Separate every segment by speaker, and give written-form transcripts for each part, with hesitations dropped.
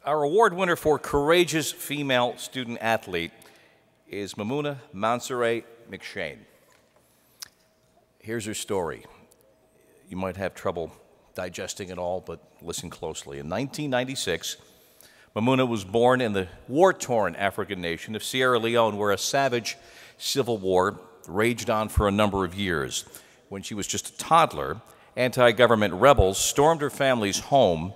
Speaker 1: Our award winner for Courageous Female Student Athlete is Memuna Mansaray Mcshane. Here's her story. You might have trouble digesting it all, but listen closely. In 1996, Memuna was born in the war-torn African nation of Sierra Leone, where a savage civil war raged on for a number of years. When she was just a toddler, anti-government rebels stormed her family's home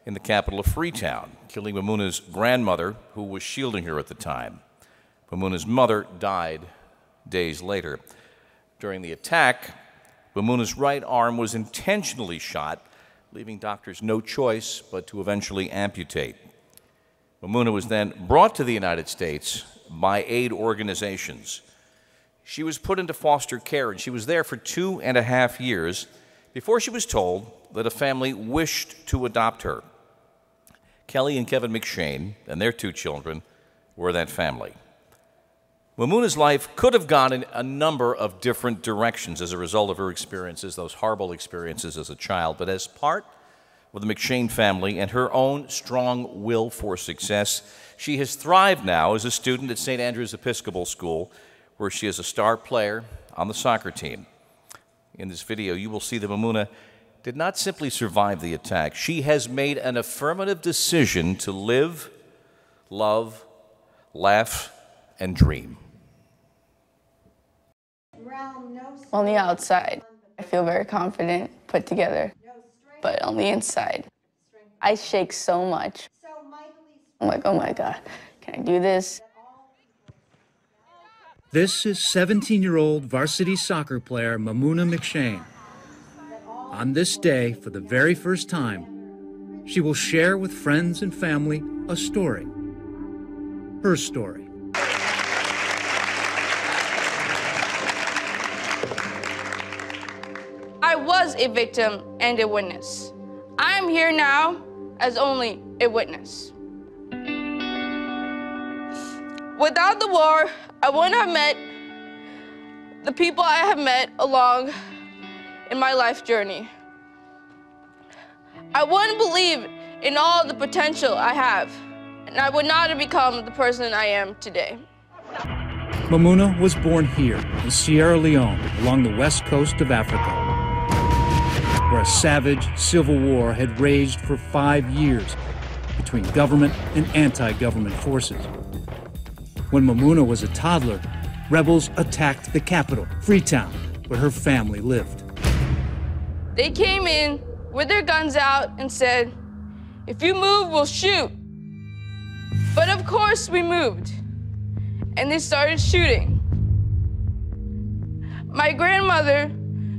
Speaker 1: in the capital of Freetown, killing Memuna's grandmother, who was shielding her at the time. Memuna's mother died days later. During the attack, Memuna's right arm was intentionally shot, leaving doctors no choice but to eventually amputate. Memuna was then brought to the United States by aid organizations. She was put into foster care, and she was there for 2.5 years before she was told that a family wished to adopt her. Kelly and Kevin Mcshane and their 2 children were that family. Memuna's life could have gone in a number of different directions as a result of her experiences, those horrible experiences as a child, but as part of the Mcshane family and her own strong will for success, she has thrived now as a student at St. Andrew's Episcopal School, where she is a star player on the soccer team. In this video, you will see that Memuna did not simply survive the attack. She has made an affirmative decision to live, love, laugh, and dream.
Speaker 2: On the outside, I feel very confident, put together, but on the inside, I shake so much. I'm like, oh my God, can I do this?
Speaker 3: This is 17-year-old varsity soccer player Memuna Mcshane. On this day, for the very first time, she will share with friends and family a story. Her story.
Speaker 2: I was a victim and a witness. I am here now as only a witness. Without the war, I wouldn't have met the people I have met along in my life journey. I wouldn't believe in all the potential I have, and I would not have become the person I am today.
Speaker 3: Memuna was born here in Sierra Leone, along the west coast of Africa, where a savage civil war had raged for 5 years between government and anti-government forces. When Memuna was a toddler, rebels attacked the capital, Freetown, where her family lived.
Speaker 2: They came in with their guns out and said, if you move, we'll shoot. But of course we moved, and they started shooting. My grandmother,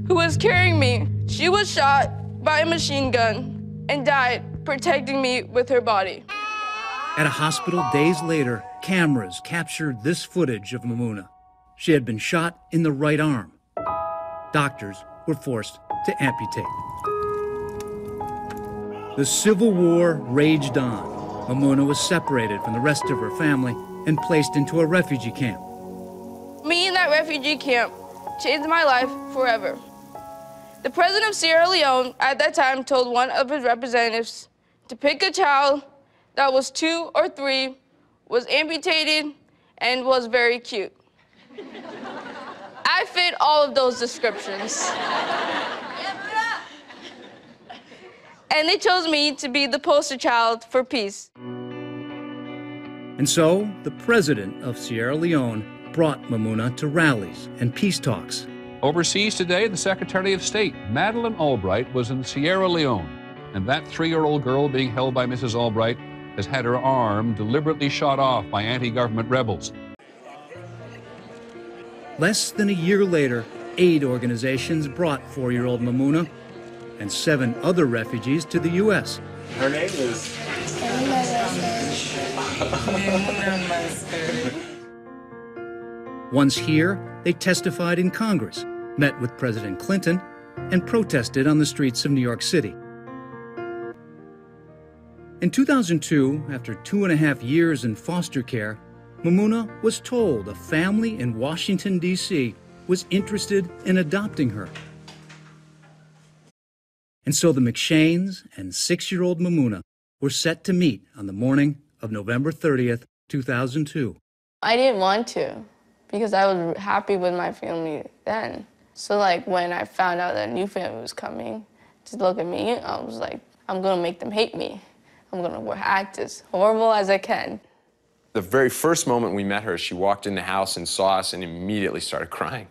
Speaker 2: who was carrying me, she was shot by a machine gun and died protecting me with her body.
Speaker 3: At a hospital days later, cameras captured this footage of Memuna. She had been shot in the right arm. Doctors were forced to amputate. The Civil War raged on. Memuna was separated from the rest of her family and placed into a refugee camp.
Speaker 2: Me in that refugee camp changed my life forever. The president of Sierra Leone at that time told one of his representatives to pick a child that was 2 or 3, was amputated, and was very cute. I fit all of those descriptions. And they chose me to be the poster child for peace.
Speaker 3: And so, the president of Sierra Leone brought Memuna to rallies and peace talks.
Speaker 4: Overseas today, the Secretary of State, Madeleine Albright, was in Sierra Leone, and that 3-year-old girl being held by Mrs. Albright has had her arm deliberately shot off by anti-government rebels.
Speaker 3: Less than a year later, aid organizations brought 4-year-old Memuna and 7 other refugees to the U.S.
Speaker 5: Her name is
Speaker 3: Once here, they testified in Congress, met with President Clinton, and protested on the streets of New York City. In 2002, after 2.5 years in foster care, Memuna was told a family in Washington, D.C. was interested in adopting her. And so the Mcshanes and 6-year-old Memuna were set to meet on the morning of November 30th, 2002.
Speaker 2: I didn't want to because I was happy with my family then. So like when I found out that a new family was coming to look at me, I was like, I'm gonna make them hate me. I'm gonna act as horrible as I can.
Speaker 5: The very first moment we met her, she walked in the house and saw us and immediately started crying.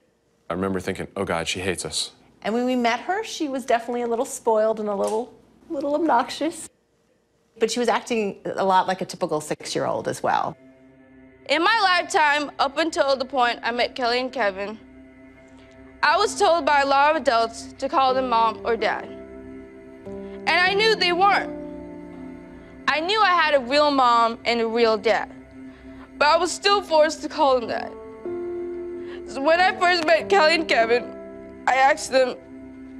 Speaker 5: I remember thinking, oh God, she hates us.
Speaker 6: And when we met her, she was definitely a little spoiled and a little obnoxious. But she was acting a lot like a typical 6-year-old as well.
Speaker 2: In my lifetime, up until the point I met Kelly and Kevin, I was told by a lot of adults to call them mom or dad. And I knew they weren't. I knew I had a real mom and a real dad, but I was still forced to call them that. So when I first met Kelly and Kevin, I asked them,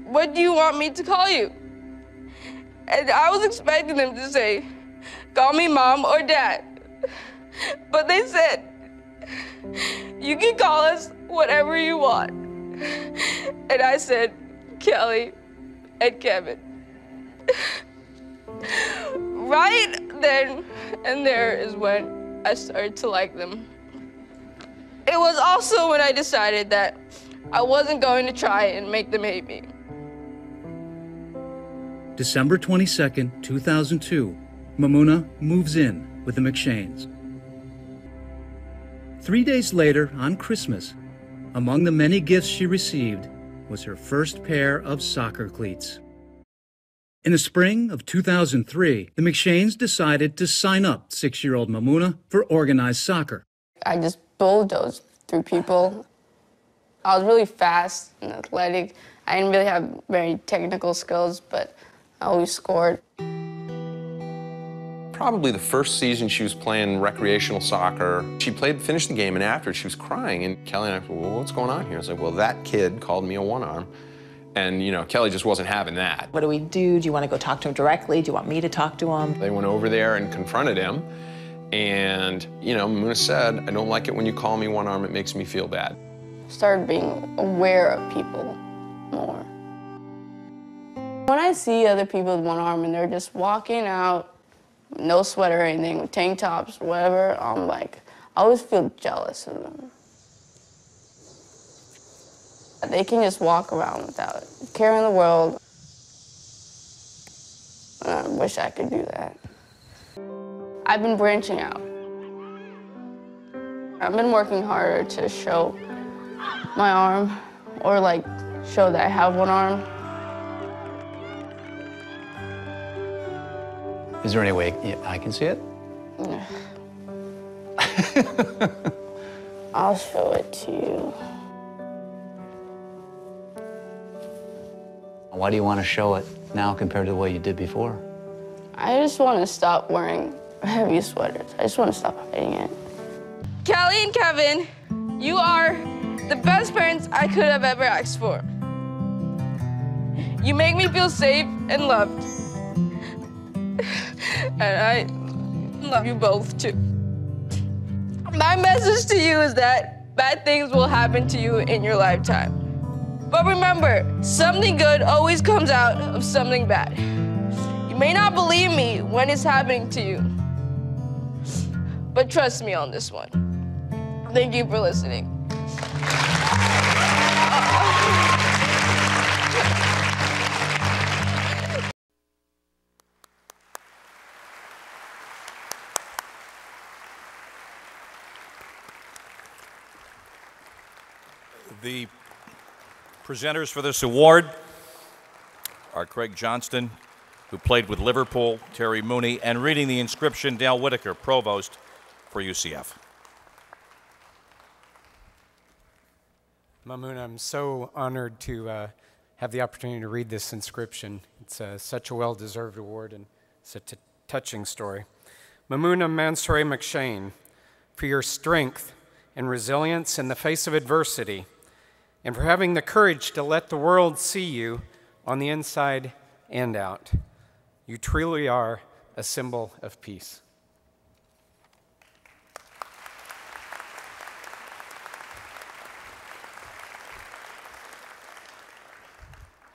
Speaker 2: what do you want me to call you? And I was expecting them to say, call me mom or dad. But they said, you can call us whatever you want. And I said, Kelly and Kevin. Right then and there is when I started to like them. It was also when I decided that I wasn't going to try and make them hate me.
Speaker 3: December 22nd, 2002, Memuna moves in with the Mcshanes. 3 days later, on Christmas, among the many gifts she received was her first pair of soccer cleats. In the spring of 2003, the Mcshanes decided to sign up 6-year-old Memuna for organized soccer.
Speaker 2: I just bulldozed through people. I was really fast and athletic. I didn't really have very technical skills, but I always scored.
Speaker 5: Probably the first season she was playing recreational soccer, she finished the game, and after she was crying, and Kelly and I said, well, what's going on here? I was like, well, that kid called me a one-arm. And, you know, Kelly just wasn't having that.
Speaker 6: What do we do? Do you want to go talk to him directly? Do you want me to talk to him?
Speaker 5: They went over there and confronted him. And, you know, Memuna said, I don't like it when you call me one arm, it makes me feel bad.
Speaker 2: Started being aware of people more. When I see other people with one arm and they're just walking out, no sweater or anything, with tank tops or whatever, I'm like, I always feel jealous of them. They can just walk around without caring the world. And I wish I could do that. I've been branching out. I've been working harder to show my arm, or like show that I have one arm.
Speaker 7: Is there any way I can see it?
Speaker 2: I'll show it to you.
Speaker 7: Why do you want to show it now compared to the way you did before?
Speaker 2: I just want to stop wearing heavy sweaters. I just want to stop hiding it. Kelly and Kevin, you are the best parents I could have ever asked for. You make me feel safe and loved. And I love you both, too. My message to you is that bad things will happen to you in your lifetime. But remember, something good always comes out of something bad. You may not believe me when it's happening to you, but trust me on this one. Thank you for listening.
Speaker 1: The presenters for this award are Craig Johnston, who played with Liverpool, Terry Mooney, and reading the inscription, Dale Whitaker, Provost for UCF.
Speaker 8: Memuna, I'm so honored to have the opportunity to read this inscription. It's such a well-deserved award and such a touching story. Memuna Mansaray Mcshane, for your strength and resilience in the face of adversity, and for having the courage to let the world see you on the inside and out. You truly are a symbol of peace.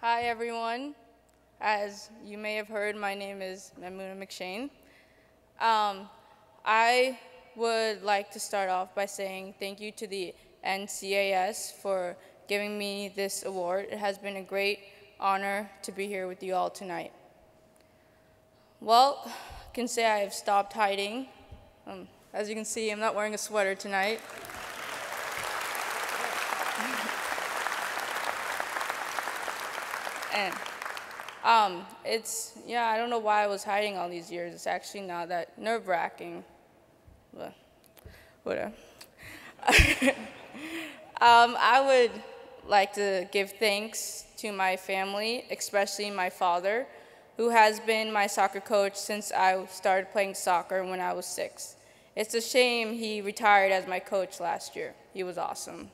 Speaker 2: Hi, everyone. As you may have heard, my name is Memuna Mcshane. I would like to start off by saying thank you to the NCAS for giving me this award. It has been a great honor to be here with you all tonight. Well, I can say I have stopped hiding. As you can see, I'm not wearing a sweater tonight. And I don't know why I was hiding all these years. It's actually not that nerve-wracking, but whatever. I would like to give thanks to my family, especially my father, who has been my soccer coach since I started playing soccer when I was 6. It's a shame he retired as my coach last year. He was awesome.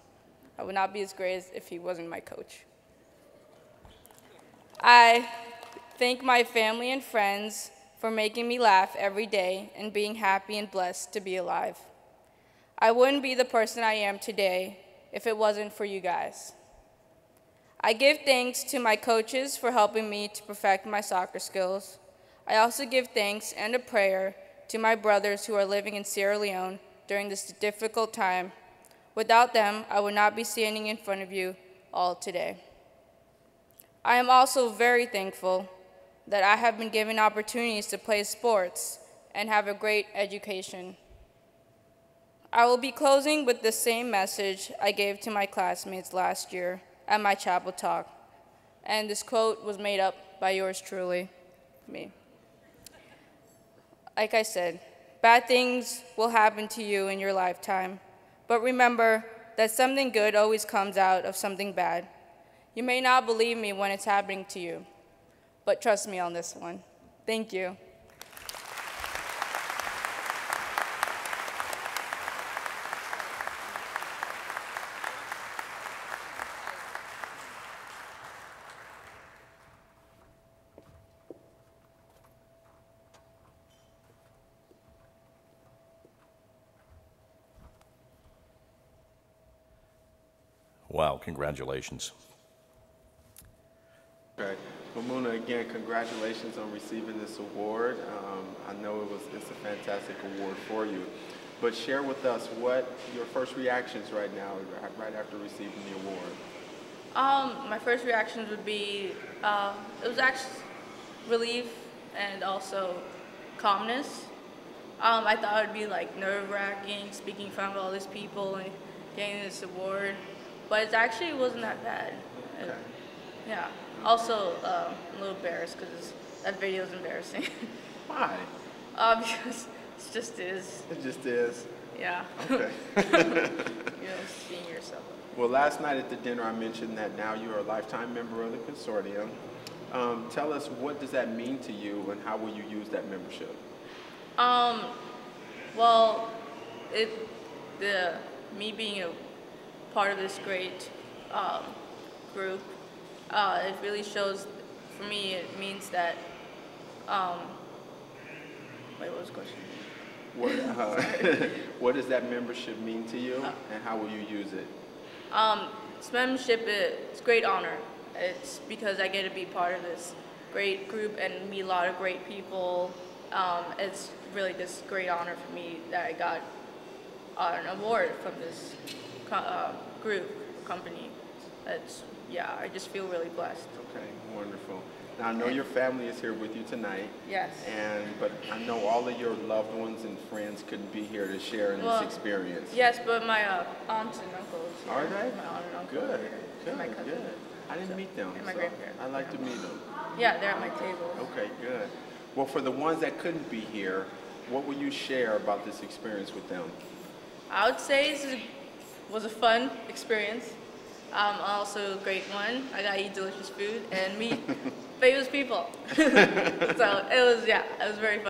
Speaker 2: I would not be as great as if he wasn't my coach. I thank my family and friends for making me laugh every day and being happy and blessed to be alive. I wouldn't be the person I am today if it wasn't for you guys. I give thanks to my coaches for helping me to perfect my soccer skills. I also give thanks and a prayer to my brothers who are living in Sierra Leone during this difficult time. Without them, I would not be standing in front of you all today. I am also very thankful that I have been given opportunities to play sports and have a great education. I will be closing with the same message I gave to my classmates last year at my chapel talk, and this quote was made up by yours truly, me. Like I said, bad things will happen to you in your lifetime, but remember that something good always comes out of something bad. You may not believe me when it's happening to you, but trust me on this one. Thank you.
Speaker 1: Wow, congratulations.
Speaker 9: Okay. Memuna, again, congratulations on receiving this award. I know it's a fantastic award for you. But share with us what your first reactions right now, right after receiving the award.
Speaker 2: My first reactions would be, it was actually relief and also calmness. I thought it would be like nerve-wracking, speaking in front of all these people and getting this award, but it actually wasn't that bad.
Speaker 9: Okay.
Speaker 2: Yeah. Also, I'm a little embarrassed because that video is embarrassing.
Speaker 9: Why?
Speaker 2: Because it just is.
Speaker 9: It just is?
Speaker 2: Yeah.
Speaker 9: Okay.
Speaker 2: Seeing yourself.
Speaker 9: Well, last night at the dinner I mentioned that now you're a lifetime member of the consortium. Tell us, what does that mean to you and how will you use that membership?
Speaker 2: Well, me being a part of this great group, it really shows, for me, it means that, wait, what was the question?
Speaker 9: What does that membership mean to you and how will you use it?
Speaker 2: This membership, it's a great honor. It's because I get to be part of this great group and meet a lot of great people. It's really this great honor for me that I got an award from this company. I just feel really blessed.
Speaker 9: Okay, wonderful. Now I know your family is here with you tonight.
Speaker 2: Yes.
Speaker 9: But I know all of your loved ones and friends couldn't be here to share in this experience.
Speaker 2: Yes, but my aunts and uncles.
Speaker 9: Are they?
Speaker 2: My aunt and uncle.
Speaker 9: Good.
Speaker 2: And my cousin.
Speaker 9: Good. I didn't meet them.
Speaker 2: And my
Speaker 9: so
Speaker 2: grandparents.
Speaker 9: I'd like to meet them.
Speaker 2: Yeah, they're at my table.
Speaker 9: Okay, good. Well, for the ones that couldn't be here, what will you share about this experience with them?
Speaker 2: I would say this was a fun experience. Also a great one. I got to eat delicious food and meet famous people. So it was very fun.